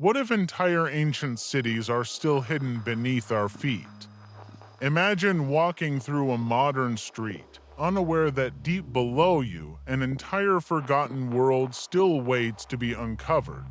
What if entire ancient cities are still hidden beneath our feet? Imagine walking through a modern street, unaware that deep below you, an entire forgotten world still waits to be uncovered.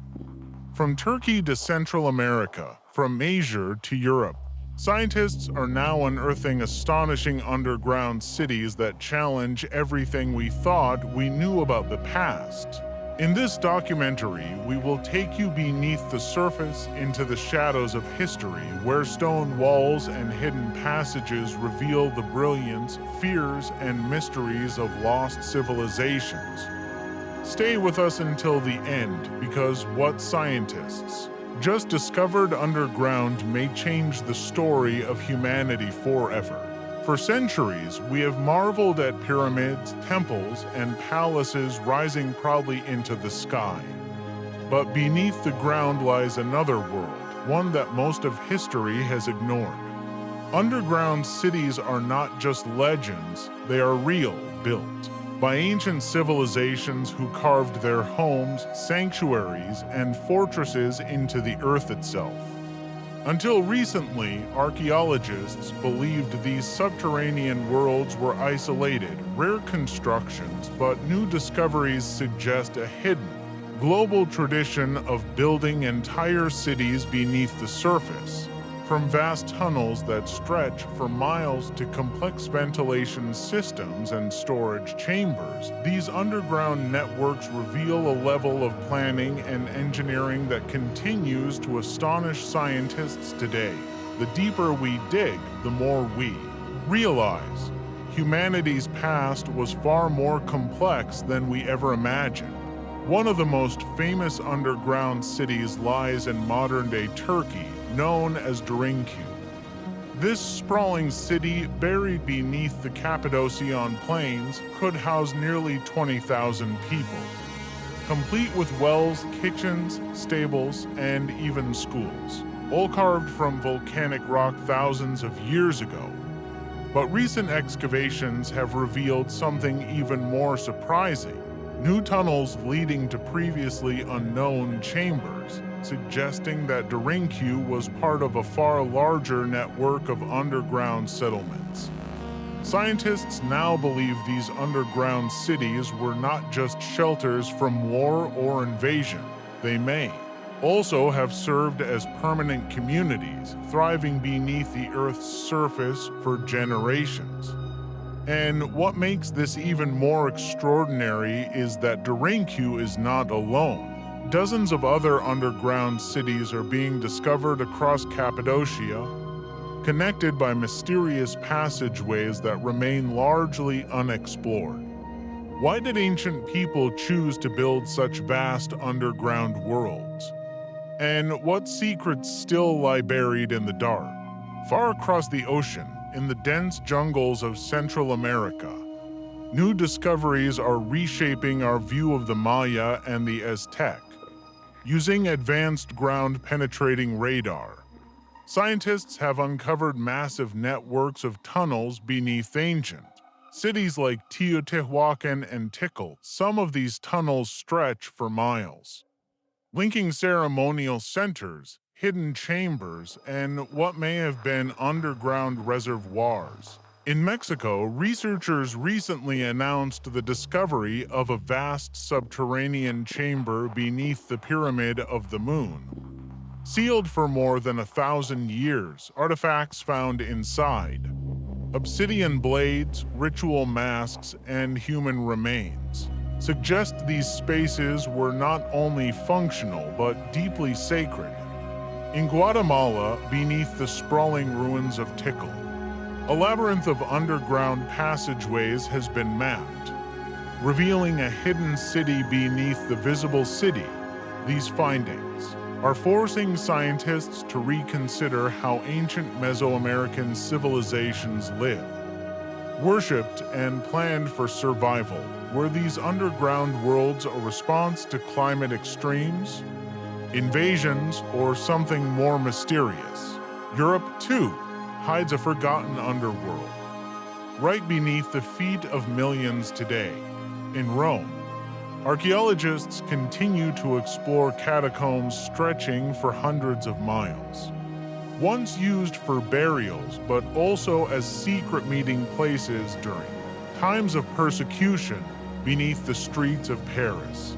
From Turkey to Central America, from Asia to Europe, scientists are now unearthing astonishing underground cities that challenge everything we thought we knew about the past. In this documentary, we will take you beneath the surface into the shadows of history, where stone walls and hidden passages reveal the brilliance, fears, and mysteries of lost civilizations. Stay with us until the end, because what scientists just discovered underground may change the story of humanity forever. For centuries, we have marveled at pyramids, temples, and palaces rising proudly into the sky. But beneath the ground lies another world, one that most of history has ignored. Underground cities are not just legends, they are real, built by ancient civilizations who carved their homes, sanctuaries, and fortresses into the earth itself. Until recently, archaeologists believed these subterranean worlds were isolated, rare constructions, but new discoveries suggest a hidden, global tradition of building entire cities beneath the surface. From vast tunnels that stretch for miles to complex ventilation systems and storage chambers, these underground networks reveal a level of planning and engineering that continues to astonish scientists today. The deeper we dig, the more we realize humanity's past was far more complex than we ever imagined. One of the most famous underground cities lies in modern-day Turkey, known as Derinkuyu. This sprawling city, buried beneath the Cappadocian plains, could house nearly 20,000 people, complete with wells, kitchens, stables, and even schools, all carved from volcanic rock thousands of years ago. But recent excavations have revealed something even more surprising: new tunnels leading to previously unknown chambers, suggesting that Derinkuyu was part of a far larger network of underground settlements. Scientists now believe these underground cities were not just shelters from war or invasion. They may also have served as permanent communities, thriving beneath the Earth's surface for generations. And what makes this even more extraordinary is that Derinkuyu is not alone. Dozens of other underground cities are being discovered across Cappadocia, connected by mysterious passageways that remain largely unexplored. Why did ancient people choose to build such vast underground worlds? And what secrets still lie buried in the dark? Far across the ocean, in the dense jungles of Central America, new discoveries are reshaping our view of the Maya and the Aztec. Using advanced ground-penetrating radar, scientists have uncovered massive networks of tunnels beneath ancient cities like Teotihuacan and Tikal. Some of these tunnels stretch for miles, linking ceremonial centers, hidden chambers, and what may have been underground reservoirs. In Mexico, researchers recently announced the discovery of a vast subterranean chamber beneath the Pyramid of the Moon. Sealed for more than 1,000 years, artifacts found inside: obsidian blades, ritual masks, and human remains suggest these spaces were not only functional but deeply sacred. In Guatemala, beneath the sprawling ruins of Tikal, a labyrinth of underground passageways has been mapped, revealing a hidden city beneath the visible city. These findings are forcing scientists to reconsider how ancient Mesoamerican civilizations lived, worshipped, and planned for survival. Were these underground worlds a response to climate extremes, invasions, or something more mysterious? Europe, too, hides a forgotten underworld, right beneath the feet of millions today. In Rome, Archaeologists continue to explore catacombs stretching for hundreds of miles. Once used for burials, but also as secret meeting places during times of persecution beneath the streets of Paris.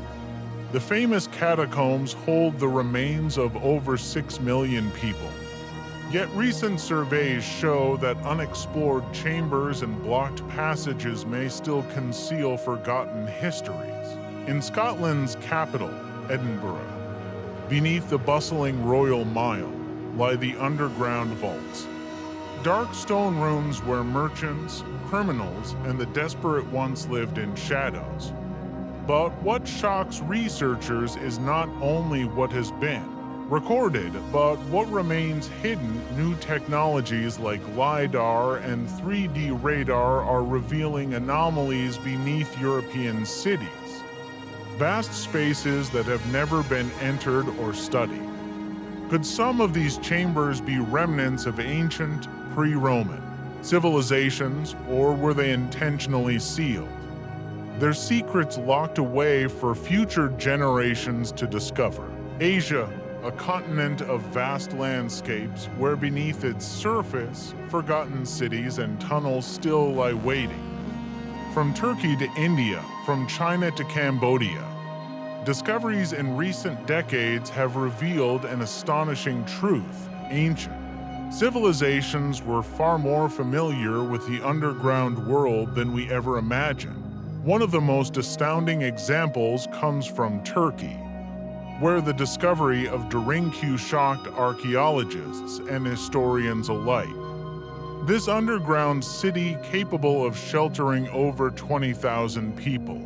The famous catacombs hold the remains of over 6 million people. Yet recent surveys show that unexplored chambers and blocked passages may still conceal forgotten histories. In Scotland's capital, Edinburgh, beneath the bustling Royal Mile, lie the underground vaults. Dark stone rooms where merchants, criminals, and the desperate once lived in shadows. But what shocks researchers is not only what has been recorded, but what remains hidden. New technologies like LiDAR and 3D radar are revealing anomalies beneath European cities. Vast spaces that have never been entered or studied. Could some of these chambers be remnants of ancient, pre-Roman civilizations, or were they intentionally sealed? Their secrets locked away for future generations to discover. Asia, a continent of vast landscapes where beneath its surface, forgotten cities and tunnels still lie waiting. From Turkey to India, from China to Cambodia, discoveries in recent decades have revealed an astonishing truth. Ancient civilizations were far more familiar with the underground world than we ever imagined. One of the most astounding examples comes from Turkey, where the discovery of Derinkuyu shocked archaeologists and historians alike. This underground city, capable of sheltering over 20,000 people,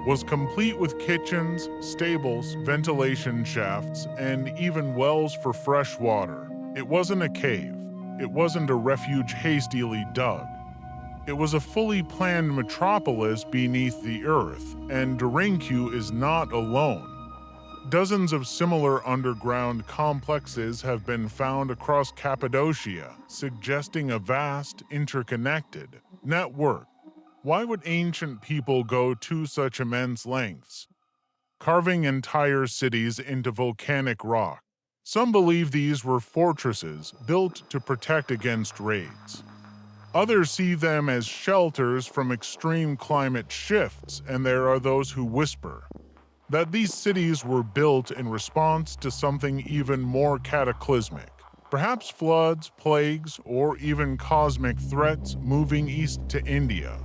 was complete with kitchens, stables, ventilation shafts, and even wells for fresh water. It wasn't a cave. It wasn't a refuge hastily dug. It was a fully planned metropolis beneath the earth, and Derinkuyu is not alone. Dozens of similar underground complexes have been found across Cappadocia, suggesting a vast, interconnected network. Why would ancient people go to such immense lengths, carving entire cities into volcanic rock? Some believe these were fortresses built to protect against raids. Others see them as shelters from extreme climate shifts, and there are those who whisper that these cities were built in response to something even more cataclysmic. Perhaps floods, plagues, or even cosmic threats moving east to India.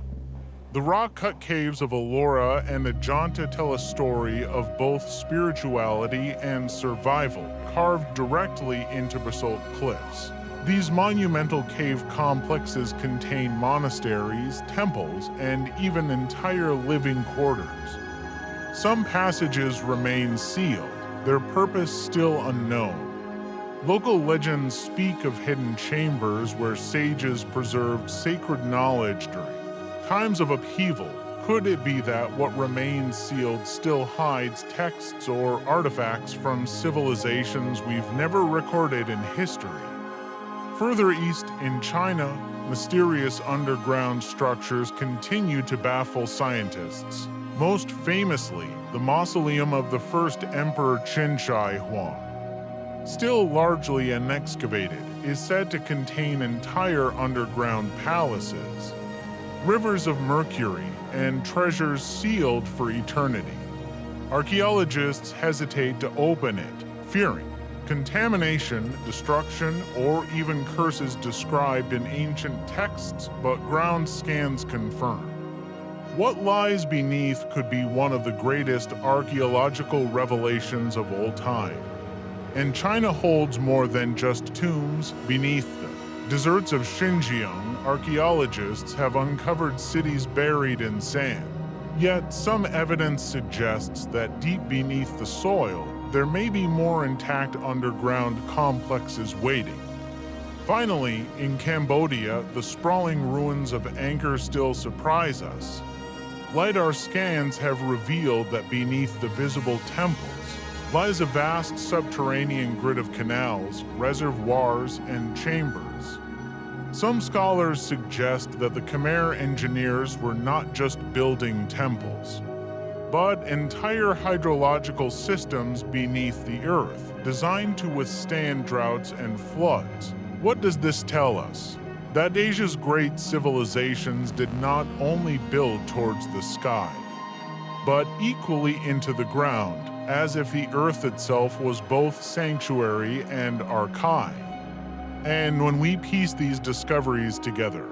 The rock-cut caves of Ellora and Ajanta tell a story of both spirituality and survival, carved directly into basalt cliffs. These monumental cave complexes contain monasteries, temples, and even entire living quarters. Some passages remain sealed, their purpose still unknown. Local legends speak of hidden chambers where sages preserved sacred knowledge during times of upheaval. Could it be that what remains sealed still hides texts or artifacts from civilizations we've never recorded in history? Further east in China, mysterious underground structures continue to baffle scientists. Most famously, the mausoleum of the first Emperor Qinshai Huang, still largely unexcavated, is said to contain entire underground palaces, rivers of mercury, and treasures sealed for eternity. Archaeologists hesitate to open it, fearing contamination, destruction, or even curses described in ancient texts, but ground scans confirm. What lies beneath could be one of the greatest archaeological revelations of all time. And China holds more than just tombs beneath them. Deserts of Xinjiang, archaeologists have uncovered cities buried in sand. Yet some evidence suggests that deep beneath the soil, there may be more intact underground complexes waiting. Finally, in Cambodia, the sprawling ruins of Angkor still surprise us. LiDAR scans have revealed that beneath the visible temples lies a vast subterranean grid of canals, reservoirs, and chambers. Some scholars suggest that the Khmer engineers were not just building temples. but entire hydrological systems beneath the earth, designed to withstand droughts and floods. What does this tell us? That Asia's great civilizations did not only build towards the sky, but equally into the ground, as if the earth itself was both sanctuary and archive. And when we piece these discoveries together,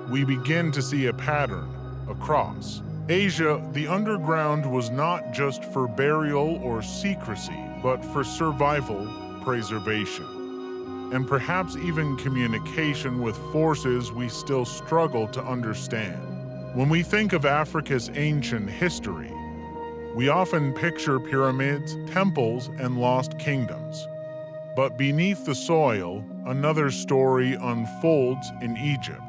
we begin to see a pattern across Asia. The underground was not just for burial or secrecy, but for survival, preservation, and perhaps even communication with forces we still struggle to understand. When we think of Africa's ancient history, we often picture pyramids, temples, and lost kingdoms. But beneath the soil, another story unfolds in Egypt.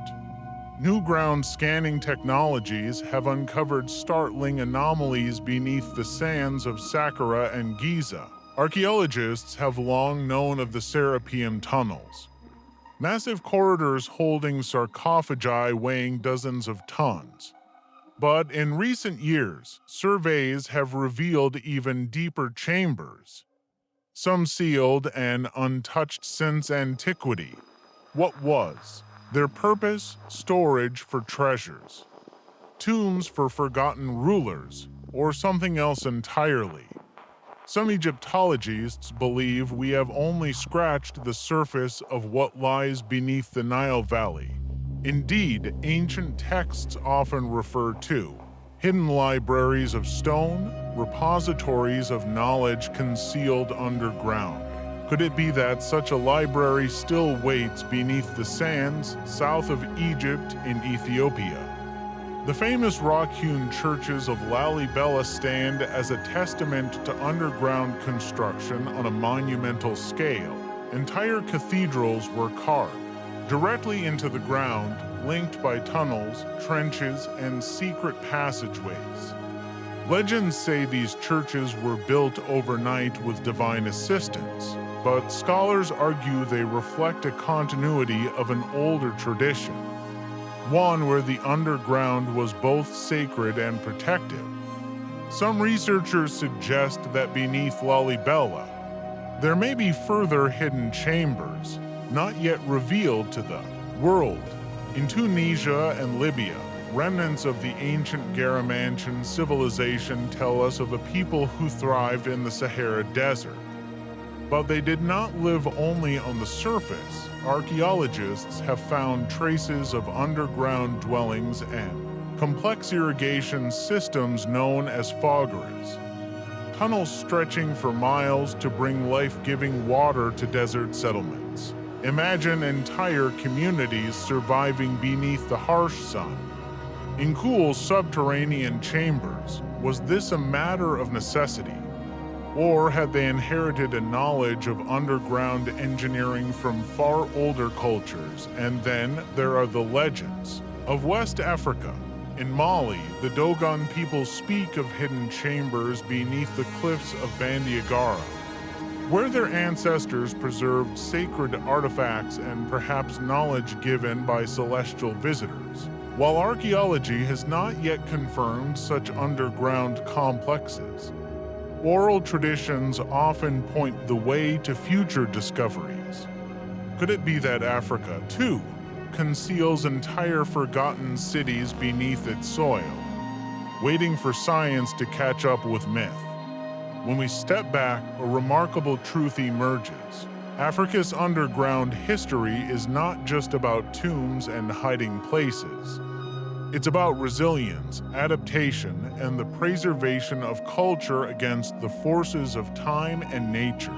New ground scanning technologies have uncovered startling anomalies beneath the sands of Saqqara and Giza. Archaeologists have long known of the Serapeum tunnels, massive corridors holding sarcophagi weighing dozens of tons. But in recent years, surveys have revealed even deeper chambers, some sealed and untouched since antiquity. What was their purpose? Storage for treasures, tombs for forgotten rulers, or something else entirely? Some Egyptologists believe we have only scratched the surface of what lies beneath the Nile Valley. Indeed, ancient texts often refer to hidden libraries of stone, repositories of knowledge concealed underground. Could it be that such a library still waits beneath the sands south of Egypt in Ethiopia? The famous rock-hewn churches of Lalibela stand as a testament to underground construction on a monumental scale. Entire cathedrals were carved directly into the ground, linked by tunnels, trenches, and secret passageways. Legends say these churches were built overnight with divine assistance, but scholars argue they reflect a continuity of an older tradition, one where the underground was both sacred and protective. Some researchers suggest that beneath Lalibela, there may be further hidden chambers, not yet revealed to the world. In Tunisia and Libya, remnants of the ancient Garamantian civilization tell us of a people who thrived in the Sahara Desert. But they did not live only on the surface. Archaeologists have found traces of underground dwellings and complex irrigation systems known as fogaras, tunnels stretching for miles to bring life-giving water to desert settlements. Imagine entire communities surviving beneath the harsh sun, in cool subterranean chambers. Was this a matter of necessity? Or had they inherited a knowledge of underground engineering from far older cultures? And then there are the legends of West Africa. In Mali, the Dogon people speak of hidden chambers beneath the cliffs of Bandiagara, where their ancestors preserved sacred artifacts and perhaps knowledge given by celestial visitors. While archaeology has not yet confirmed such underground complexes, oral traditions often point the way to future discoveries. Could it be that Africa, too, conceals entire forgotten cities beneath its soil, waiting for science to catch up with myth? When we step back, a remarkable truth emerges. Africa's underground history is not just about tombs and hiding places. It's about resilience, adaptation, and the preservation of culture against the forces of time and nature.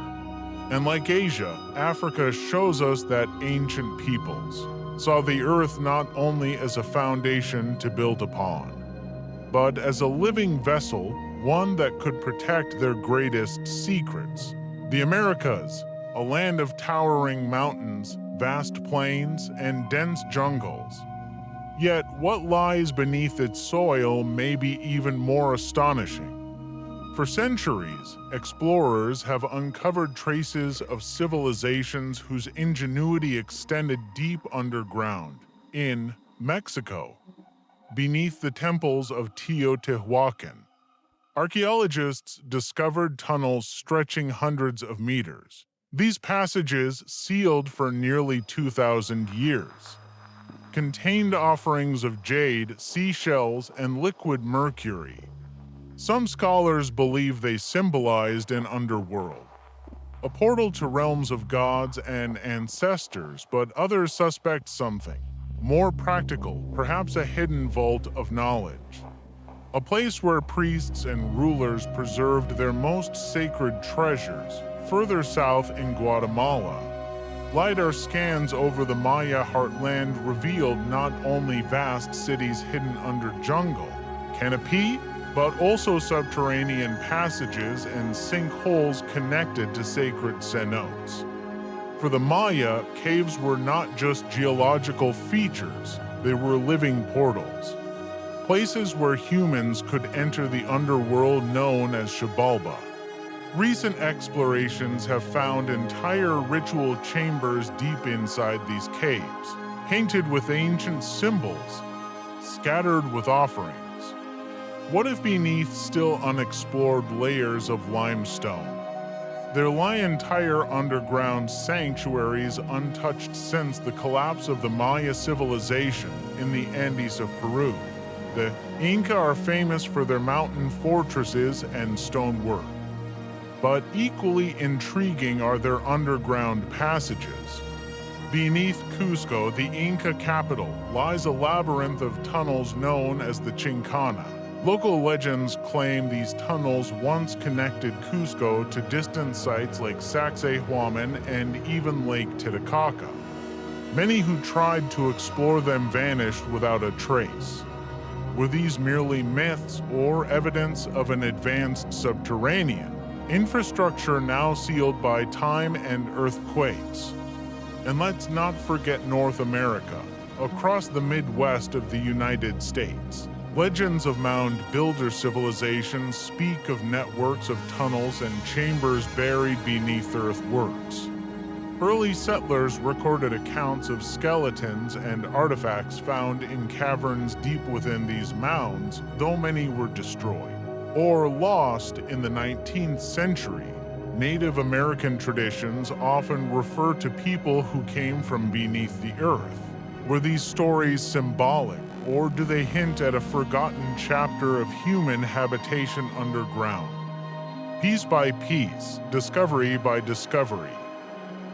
And like Asia, Africa shows us that ancient peoples saw the earth not only as a foundation to build upon, but as a living vessel, one that could protect their greatest secrets. The Americas, a land of towering mountains, vast plains, and dense jungles. Yet what lies beneath its soil may be even more astonishing. For centuries, explorers have uncovered traces of civilizations whose ingenuity extended deep underground. In Mexico, beneath the temples of Teotihuacan, Archaeologists discovered tunnels stretching hundreds of meters. These passages, sealed for nearly 2,000 years, contained offerings of jade, seashells, and liquid mercury. Some scholars believe they symbolized an underworld, a portal to realms of gods and ancestors, but others suspect something more practical, perhaps a hidden vault of knowledge. A place where priests and rulers preserved their most sacred treasures. Further south in Guatemala, LiDAR scans over the Maya heartland revealed not only vast cities hidden under jungle canopy, but also subterranean passages and sinkholes connected to sacred cenotes. For the Maya, caves were not just geological features, they were living portals. Places where humans could enter the underworld known as Xibalba. Recent explorations have found entire ritual chambers deep inside these caves, painted with ancient symbols, scattered with offerings. What if beneath still unexplored layers of limestone? There lie entire underground sanctuaries untouched since the collapse of the Maya civilization in the Andes of Peru. The Inca are famous for their mountain fortresses and stonework. But equally intriguing are their underground passages. Beneath Cusco, the Inca capital, lies a labyrinth of tunnels known as the Chincana. Local legends claim these tunnels once connected Cusco to distant sites like Sacsayhuaman and even Lake Titicaca. Many who tried to explore them vanished without a trace. Were these merely myths or evidence of an advanced subterranean infrastructure now sealed by time and earthquakes? And let's not forget North America, across the Midwest of the United States. Legends of mound builder civilizations speak of networks of tunnels and chambers buried beneath earthworks. Early settlers recorded accounts of skeletons and artifacts found in caverns deep within these mounds, though many were destroyed or lost in the 19th century. Native American traditions often refer to people who came from beneath the earth. Were these stories symbolic, or do they hint at a forgotten chapter of human habitation underground? Piece by piece, discovery by discovery,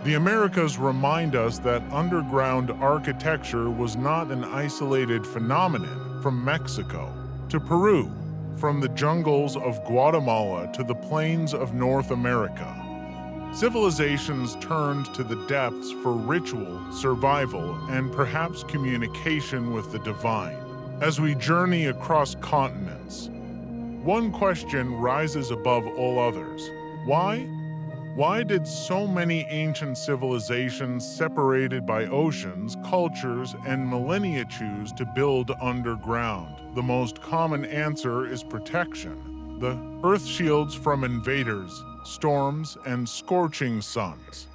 the Americas remind us that underground architecture was not an isolated phenomenon. From Mexico to Peru, from the jungles of Guatemala to the plains of North America, civilizations turned to the depths for ritual, survival, and perhaps communication with the divine. As we journey across continents, one question rises above all others. Why? Why did so many ancient civilizations separated by oceans, cultures, and millennia choose to build underground? The most common answer is protection. The earth shields from invaders, storms, and scorching suns.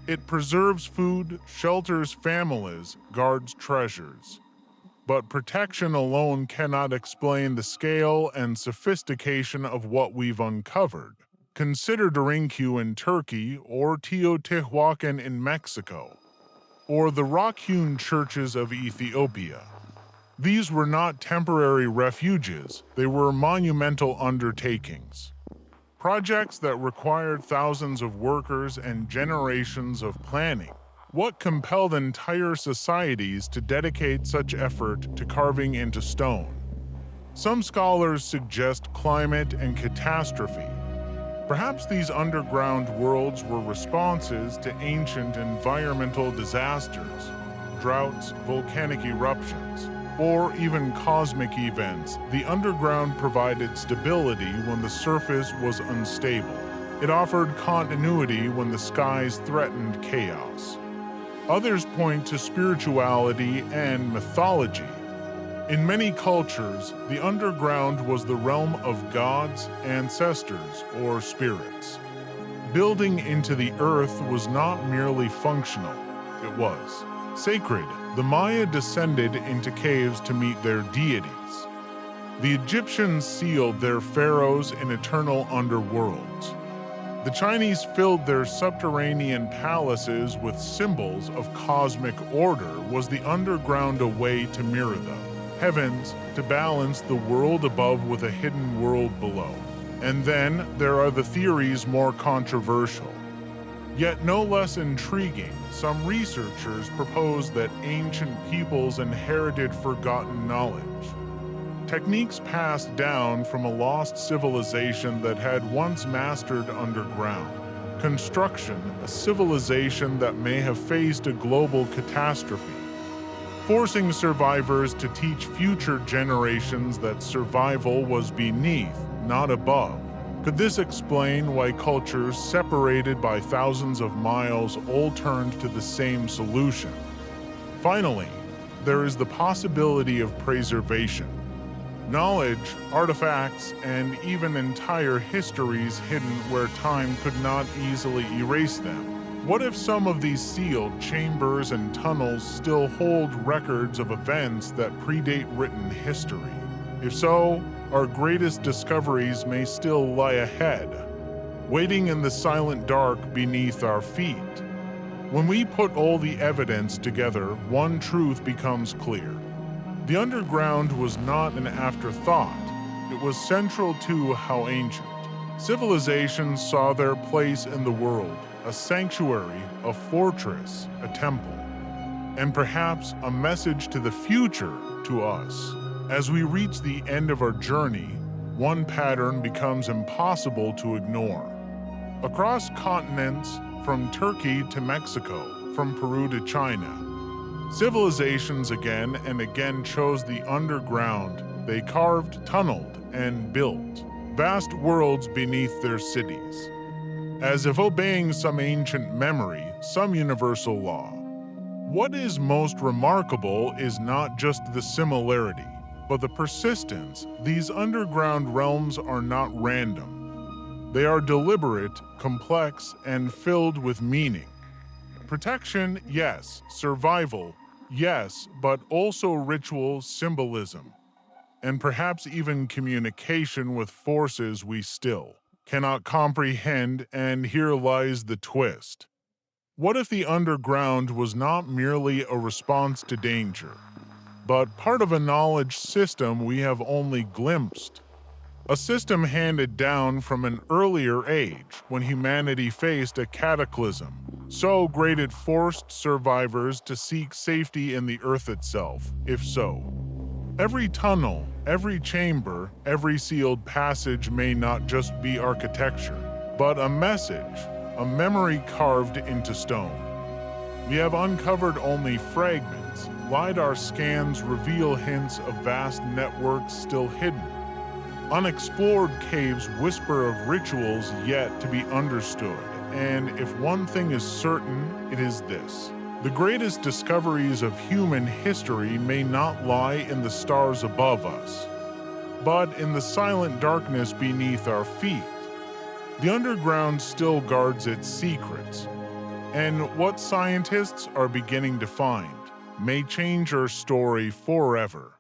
It preserves food, shelters families, guards treasures. But protection alone cannot explain the scale and sophistication of what we've uncovered. Consider Derinkuyu in Turkey, or Teotihuacan in Mexico, or the rock-hewn churches of Ethiopia. These were not temporary refuges, they were monumental undertakings. Projects that required thousands of workers and generations of planning. What compelled entire societies to dedicate such effort to carving into stone? Some scholars suggest climate and catastrophe. Perhaps these underground worlds were responses to ancient environmental disasters, droughts, volcanic eruptions, or even cosmic events. The underground provided stability when the surface was unstable. It offered continuity when the skies threatened chaos. Others point to spirituality and mythology. In many cultures, the underground was the realm of gods, ancestors, or spirits. Building into the earth was not merely functional, it was sacred. The Maya descended into caves to meet their deities. The Egyptians sealed their pharaohs in eternal underworlds. The Chinese filled their subterranean palaces with symbols of cosmic order. Was the underground a way to mirror the heavens, to balance the world above with a hidden world below? And then there are the theories more controversial, yet no less intriguing. Some researchers propose that ancient peoples inherited forgotten knowledge, techniques passed down from a lost civilization that had once mastered underground construction, a civilization that may have faced a global catastrophe, forcing survivors to teach future generations that survival was beneath, not above. Could this explain why cultures separated by thousands of miles all turned to the same solution? Finally, there is the possibility of preservation. Knowledge, artifacts, and even entire histories hidden where time could not easily erase them. What if some of these sealed chambers and tunnels still hold records of events that predate written history? If so, our greatest discoveries may still lie ahead, waiting in the silent dark beneath our feet. When we put all the evidence together, one truth becomes clear. The underground was not an afterthought. It was central to how ancient civilizations saw their place in the world, a sanctuary, a fortress, a temple, and perhaps a message to the future to us. As we reach the end of our journey, one pattern becomes impossible to ignore. Across continents, from Turkey to Mexico, from Peru to China, civilizations again and again chose the underground. They carved, tunneled, and built vast worlds beneath their cities, as if obeying some ancient memory, some universal law. What is most remarkable is not just the similarity, but the persistence. These underground realms are not random. They are deliberate, complex, and filled with meaning. Protection, yes. Survival, yes, but also ritual, symbolism, and perhaps even communication with forces we still cannot comprehend. And here lies the twist. What if the underground was not merely a response to danger, but part of a knowledge system we have only glimpsed? A system handed down from an earlier age when humanity faced a cataclysm so great it forced survivors to seek safety in the earth itself. If so, every tunnel, every chamber, every sealed passage may not just be architecture, but a message, a memory carved into stone. We have uncovered only fragments. LiDAR scans reveal hints of vast networks still hidden. Unexplored caves whisper of rituals yet to be understood. And if one thing is certain, it is this: the greatest discoveries of human history may not lie in the stars above us, but in the silent darkness beneath our feet. The underground still guards its secrets, and what scientists are beginning to find may change our story forever.